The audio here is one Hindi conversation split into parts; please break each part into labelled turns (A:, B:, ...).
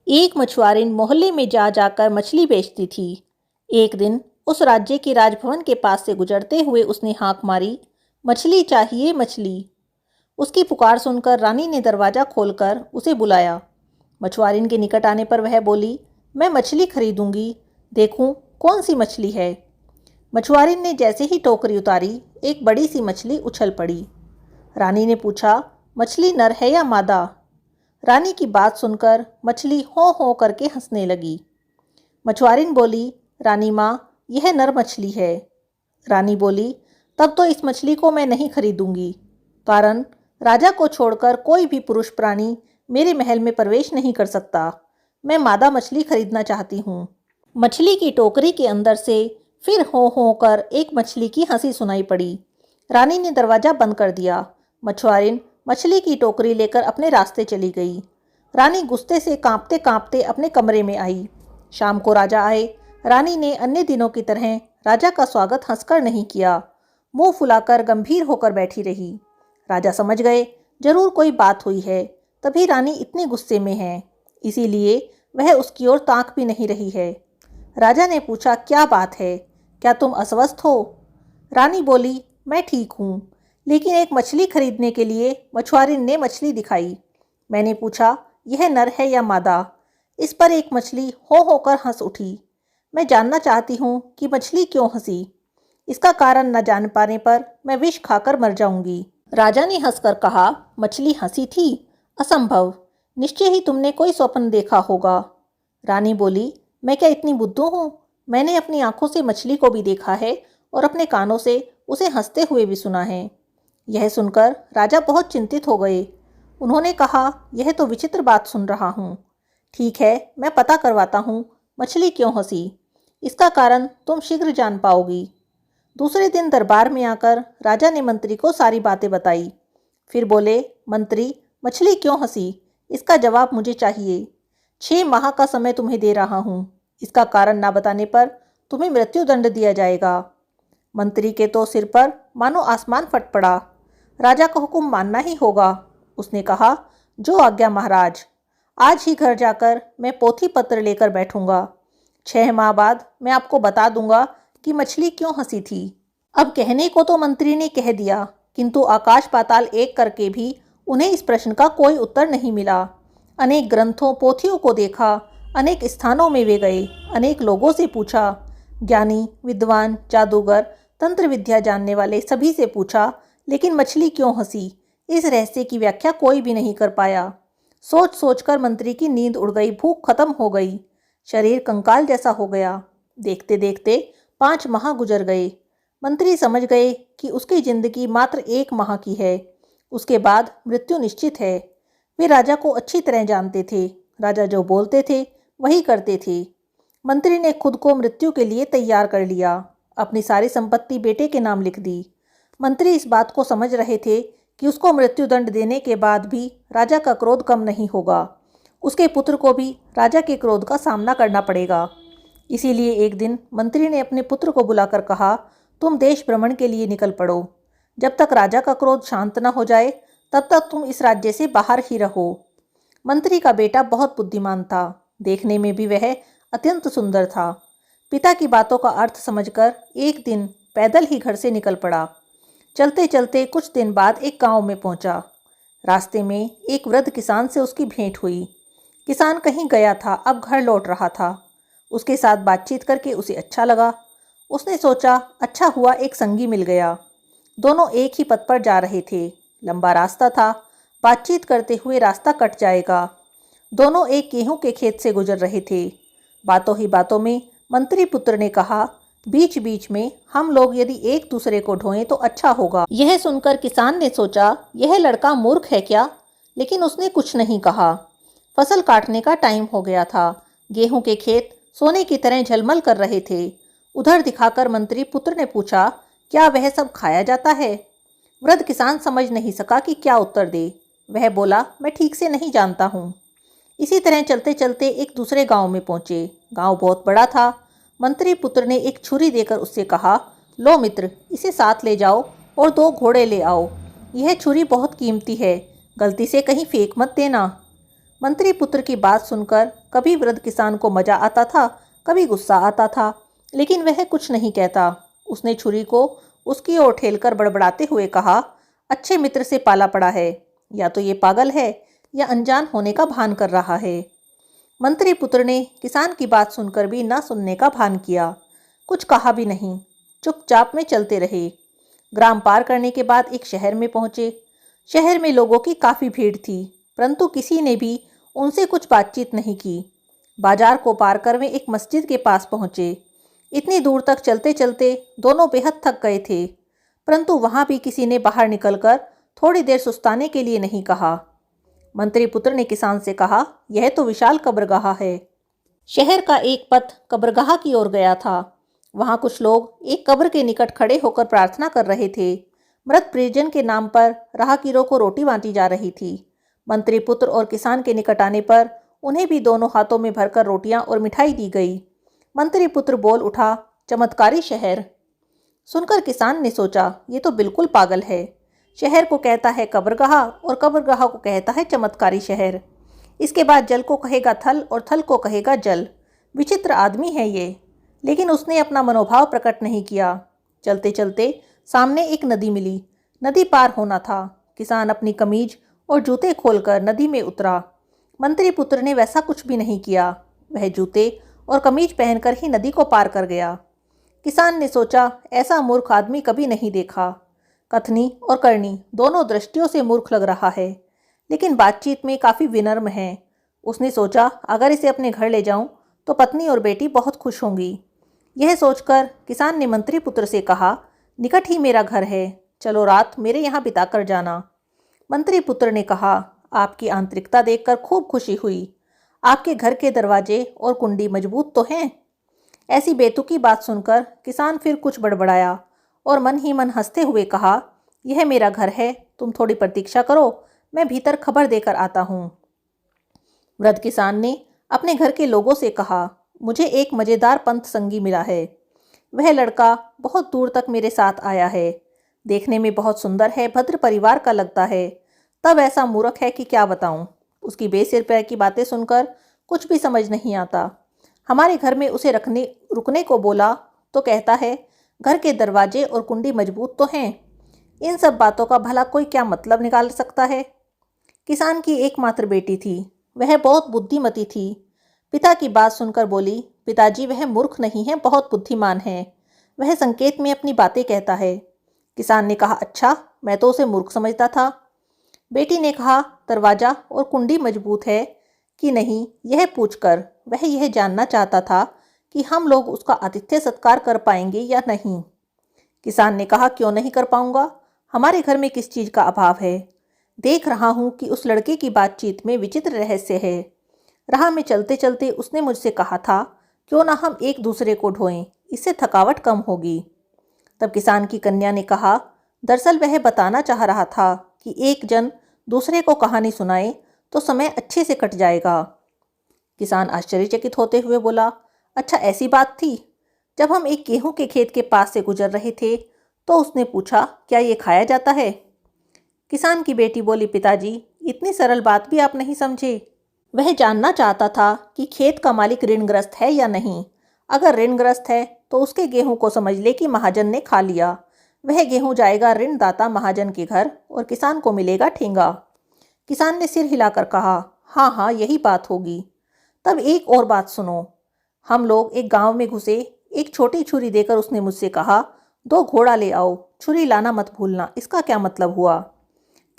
A: एक मछुआरिन मोहल्ले में जा जाकर मछली बेचती थी। एक दिन उस राज्य के राजभवन के पास से गुजरते हुए उसने हाँक मारी, मछली चाहिए मछली। उसकी पुकार सुनकर रानी ने दरवाज़ा खोलकर उसे बुलाया। मछुआरिन के निकट आने पर वह बोली, मैं मछली खरीदूंगी, देखूं कौन सी मछली है। मछुआरिन ने जैसे ही टोकरी उतारी, एक बड़ी सी मछली उछल पड़ी। रानी ने पूछा, मछली नर है या मादा। रानी की बात सुनकर मछली हो करके हंसने लगी। मछुआरिन बोली, रानी माँ, यह नर मछली है। रानी बोली, तब तो इस मछली को मैं नहीं खरीदूंगी, कारण राजा को छोड़कर कोई भी पुरुष प्राणी मेरे महल में प्रवेश नहीं कर सकता। मैं मादा मछली खरीदना चाहती हूँ। मछली की टोकरी के अंदर से फिर हो कर एक मछली की हंसी सुनाई पड़ी। रानी ने दरवाज़ा बंद कर दिया। मछुआरिन मछली की टोकरी लेकर अपने रास्ते चली गई। रानी गुस्से से कांपते कांपते अपने कमरे में आई। शाम को राजा आए। रानी ने अन्य दिनों की तरह राजा का स्वागत हंसकर नहीं किया, मुंह फुलाकर गंभीर होकर बैठी रही। राजा समझ गए जरूर कोई बात हुई है, तभी रानी इतने गुस्से में है, इसीलिए वह उसकी ओर ताक भी नहीं रही है। राजा ने पूछा, क्या बात है, क्या तुम अस्वस्थ हो? रानी बोली, मैं ठीक हूँ, लेकिन एक मछली खरीदने के लिए मछुआरिन ने मछली दिखाई। मैंने पूछा, यह नर है या मादा? इस पर एक मछली हो होकर हंस उठी। मैं जानना चाहती हूँ कि मछली क्यों हंसी। इसका कारण न जान पाने पर मैं विष खाकर मर जाऊंगी। राजा ने हंसकर कहा, मछली हंसी थी? असंभव, निश्चय ही तुमने कोई स्वप्न देखा होगा। रानी बोली, मैं क्या इतनी बुद्धू हूँ? मैंने अपनी आंखों से मछली को भी देखा है और अपने कानों से उसे हंसते हुए भी सुना है। यह सुनकर राजा बहुत चिंतित हो गए। उन्होंने कहा, यह तो विचित्र बात सुन रहा हूँ। ठीक है, मैं पता करवाता हूँ मछली क्यों हंसी। इसका कारण तुम शीघ्र जान पाओगी। दूसरे दिन दरबार में आकर राजा ने मंत्री को सारी बातें बताई। फिर बोले, मंत्री, मछली क्यों हंसी, इसका जवाब मुझे चाहिए। 6 माह का समय तुम्हें दे रहा हूँ। इसका कारण ना बताने पर तुम्हें मृत्युदंड दिया जाएगा। मंत्री के तो सिर पर मानो आसमान फट पड़ा। राजा का हुक्म मानना ही होगा। उसने कहा, जो आज्ञा महाराज। आज ही घर जाकर मैं पोथी पत्र लेकर बैठूंगा। 6 माह बाद मैं आपको बता दूंगा कि मछली क्यों हंसी थी। अब कहने को तो मंत्री ने कह दिया, किंतु आकाश पाताल एक करके भी उन्हें इस प्रश्न का कोई उत्तर नहीं मिला। अनेक ग्रंथों पोथियों को देखा, अनेक स्थानों में वे गए, अनेक लोगों से पूछा, ज्ञानी, विद्वान, जादूगर, तंत्र विद्या जानने वाले सभी से पूछा, लेकिन मछली क्यों हंसी, इस रहस्य की व्याख्या कोई भी नहीं कर पाया। सोच सोचकर मंत्री की नींद उड़ गई, भूख खत्म हो गई, शरीर कंकाल जैसा हो गया। देखते देखते 5 माह गुजर गए। मंत्री समझ गए कि उसकी जिंदगी मात्र 1 माह की है, उसके बाद मृत्यु निश्चित है। वे राजा को अच्छी तरह जानते थे। राजा जो बोलते थे वही करते थे। मंत्री ने खुद को मृत्यु के लिए तैयार कर लिया। अपनी सारी संपत्ति बेटे के नाम लिख दी। मंत्री इस बात को समझ रहे थे कि उसको मृत्युदंड देने के बाद भी राजा का क्रोध कम नहीं होगा। उसके पुत्र को भी राजा के क्रोध का सामना करना पड़ेगा। इसीलिए एक दिन मंत्री ने अपने पुत्र को बुलाकर कहा, तुम देश भ्रमण के लिए निकल पड़ो। जब तक राजा का क्रोध शांत न हो जाए तब तक तुम इस राज्य से बाहर ही रहो। मंत्री का बेटा बहुत बुद्धिमान था। देखने में भी वह अत्यंत सुंदर था। पिता की बातों का अर्थ समझकर एक दिन पैदल ही घर से निकल पड़ा। चलते चलते कुछ दिन बाद एक गांव में पहुंचा। रास्ते में एक वृद्ध किसान से उसकी भेंट हुई। किसान कहीं गया था, अब घर लौट रहा था। उसके साथ बातचीत करके उसे अच्छा लगा। उसने सोचा, अच्छा हुआ एक संगी मिल गया। दोनों एक ही पथ पर जा रहे थे। लंबा रास्ता था, बातचीत करते हुए रास्ता कट जाएगा। दोनों एक गेहूं के खेत से गुजर रहे थे। बातों ही बातों में मंत्री पुत्र ने कहा, बीच बीच में हम लोग यदि एक दूसरे को ढोएं तो अच्छा होगा। यह सुनकर किसान ने सोचा, यह लड़का मूर्ख है क्या, लेकिन उसने कुछ नहीं कहा। फसल काटने का टाइम हो गया था। गेहूं के खेत सोने की तरह झलमल कर रहे थे। उधर दिखाकर मंत्री पुत्र ने पूछा, क्या वह सब खाया जाता है? वृद्ध किसान समझ नहीं सका कि क्या उत्तर दे। वह बोला, मैं ठीक से नहीं जानता हूँ। इसी तरह चलते चलते एक दूसरे गांव में पहुंचे। गांव बहुत बड़ा था। मंत्री पुत्र ने एक छुरी देकर उससे कहा, लो मित्र, इसे साथ ले जाओ और 2 घोड़े ले आओ। यह छुरी बहुत कीमती है, गलती से कहीं फेंक मत देना। मंत्री पुत्र की बात सुनकर कभी वृद्ध किसान को मजा आता था, कभी गुस्सा आता था, लेकिन वह कुछ नहीं कहता। उसने छुरी को उसकी ओर ठेलकर बड़बड़ाते हुए कहा, अच्छे मित्र से पाला पड़ा है, या तो ये पागल है या अनजान होने का भान कर रहा है। मंत्री पुत्र ने किसान की बात सुनकर भी ना सुनने का भान किया, कुछ कहा भी नहीं, चुपचाप में चलते रहे। ग्राम पार करने के बाद एक शहर में पहुंचे। शहर में लोगों की काफ़ी भीड़ थी, परंतु किसी ने भी उनसे कुछ बातचीत नहीं की। बाजार को पार कर वे एक मस्जिद के पास पहुंचे। इतनी दूर तक चलते चलते दोनों बेहद थक गए थे, परंतु वहां भी किसी ने बाहर निकलकर थोड़ी देर सुस्ताने के लिए नहीं कहा। मंत्री पुत्र ने किसान से कहा, यह तो विशाल कब्रगाह है। शहर का एक पथ कब्रगाह की ओर गया था। वहां कुछ लोग एक कब्र के निकट खड़े होकर प्रार्थना कर रहे थे। मृत परिजन के नाम पर राहगीरों को रोटी बांटी जा रही थी। मंत्री पुत्र और किसान के निकट आने पर उन्हें भी दोनों हाथों में भरकर रोटियां और मिठाई दी गई। मंत्री पुत्र बोल उठा, चमत्कारी शहर। सुनकर किसान ने सोचा, ये तो बिल्कुल पागल है। शहर को कहता है कब्रगाह और कब्रगाह को कहता है चमत्कारी शहर। इसके बाद जल को कहेगा थल और थल को कहेगा जल। विचित्र आदमी है ये। लेकिन उसने अपना मनोभाव प्रकट नहीं किया। चलते चलते सामने एक नदी मिली। नदी पार होना था। किसान अपनी कमीज और जूते खोलकर नदी में उतरा। मंत्री पुत्र ने वैसा कुछ भी नहीं किया। वह जूते और कमीज पहनकर ही नदी को पार कर गया। किसान ने सोचा, ऐसा मूर्ख आदमी कभी नहीं देखा। कथनी और करनी दोनों दृष्टियों से मूर्ख लग रहा है, लेकिन बातचीत में काफ़ी विनम्र है। उसने सोचा, अगर इसे अपने घर ले जाऊं तो पत्नी और बेटी बहुत खुश होंगी। यह सोचकर किसान ने मंत्री पुत्र से कहा, निकट ही मेरा घर है, चलो रात मेरे यहाँ बिताकर जाना। मंत्री पुत्र ने कहा, आपकी आंतरिकता देखकर खूब खुशी हुई। आपके घर के दरवाजे और कुंडी मजबूत तो हैं। ऐसी बेतुकी बात सुनकर किसान फिर कुछ बड़बड़ाया और मन ही मन हंसते हुए कहा, यह मेरा घर है, तुम थोड़ी प्रतीक्षा करो, मैं भीतर खबर देकर आता हूँ। वृद्ध किसान ने अपने घर के लोगों से कहा, मुझे एक मज़ेदार पंथ संगी मिला है। वह लड़का बहुत दूर तक मेरे साथ आया है। देखने में बहुत सुंदर है, भद्र परिवार का लगता है, तब ऐसा मूर्ख है कि क्या बताऊं। उसकी बेसिर पैर की बातें सुनकर कुछ भी समझ नहीं आता। हमारे घर में उसे रुकने को बोला तो कहता है, घर के दरवाजे और कुंडी मजबूत तो हैं। इन सब बातों का भला कोई क्या मतलब निकाल सकता है। किसान की एकमात्र बेटी थी, वह बहुत बुद्धिमती थी। पिता की बात सुनकर बोली, पिताजी वह मूर्ख नहीं है, बहुत बुद्धिमान है। वह संकेत में अपनी बातें कहता है। किसान ने कहा, अच्छा, मैं तो उसे मूर्ख समझता था। बेटी ने कहा, दरवाजा और कुंडी मजबूत है कि नहीं, यह पूछकर वह यह जानना चाहता था कि हम लोग उसका आतिथ्य सत्कार कर पाएंगे या नहीं। किसान ने कहा, क्यों नहीं कर पाऊंगा, हमारे घर में किस चीज़ का अभाव है। देख रहा हूँ कि उस लड़के की बातचीत में विचित्र रहस्य है। राह में चलते चलते उसने मुझसे कहा था, क्यों ना हम एक दूसरे को ढोएं, इससे थकावट कम होगी। तब किसान की कन्या ने कहा, दरअसल वह बताना चाह रहा था कि एक जन दूसरे को कहानी सुनाए तो समय अच्छे से कट जाएगा। किसान आश्चर्यचकित होते हुए बोला, अच्छा ऐसी बात थी। जब हम एक गेहूं के खेत के पास से गुजर रहे थे तो उसने पूछा, क्या ये खाया जाता है। किसान की बेटी बोली, पिताजी इतनी सरल बात भी आप नहीं समझे। वह जानना चाहता था कि खेत का मालिक ऋणग्रस्त है या नहीं। अगर ऋणग्रस्त है तो उसके गेहूं को समझ ले कि महाजन ने खा लिया। वह गेहूं जाएगा ऋणदाता महाजन के घर और किसान को मिलेगा ठेंगा। किसान ने सिर हिलाकर कहा, हाँ हाँ, यही बात होगी। तब एक और बात सुनो। हम लोग एक गांव में घुसे। एक छोटी छुरी देकर उसने मुझसे कहा, 2 घोड़ा ले आओ, छुरी लाना मत भूलना। इसका क्या मतलब हुआ।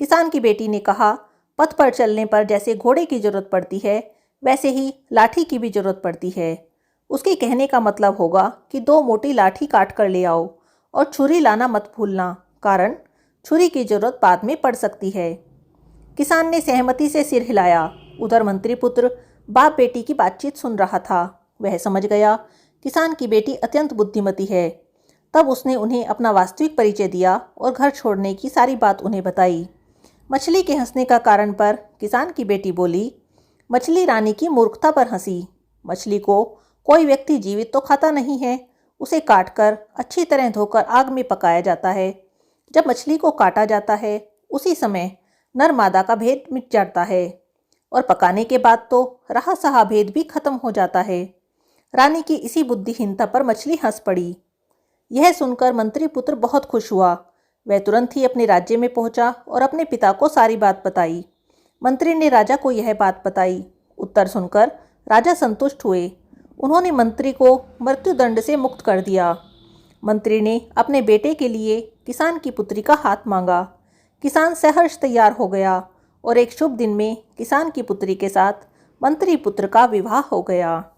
A: किसान की बेटी ने कहा, पथ पर चलने पर जैसे घोड़े की जरूरत पड़ती है, वैसे ही लाठी की भी जरूरत पड़ती है। उसके कहने का मतलब होगा कि 2 मोटी लाठी काट कर ले आओ और छुरी लाना मत भूलना, कारण छुरी की जरूरत बाद में पड़ सकती है। किसान ने सहमति से सिर हिलाया। उधर मंत्री पुत्र बाप बेटी की बातचीत सुन रहा था। वह समझ गया किसान की बेटी अत्यंत बुद्धिमती है। तब उसने उन्हें अपना वास्तविक परिचय दिया और घर छोड़ने की सारी बात उन्हें बताई। मछली के हंसने का कारण पर किसान की बेटी बोली, मछली रानी की मूर्खता पर हंसी। मछली को कोई व्यक्ति जीवित तो खाता नहीं है, उसे काटकर अच्छी तरह धोकर आग में पकाया जाता है। जब मछली को काटा जाता है उसी समय नर मादा का भेद मिट जाता है। और पकाने के बाद तो रहा सहा भेद भी खत्म हो जाता है। रानी की इसी बुद्धिहीनता पर मछली हंस पड़ी। यह सुनकर मंत्री पुत्र बहुत खुश हुआ। वह तुरंत ही अपने राज्य में पहुंचा और अपने पिता को सारी बात बताई। मंत्री ने राजा को यह बात बताई। उत्तर सुनकर राजा संतुष्ट हुए। उन्होंने मंत्री को मृत्युदंड से मुक्त कर दिया। मंत्री ने अपने बेटे के लिए किसान की पुत्री का हाथ मांगा। किसान सहर्ष तैयार हो गया और एक शुभ दिन में किसान की पुत्री के साथ मंत्री पुत्र का विवाह हो गया।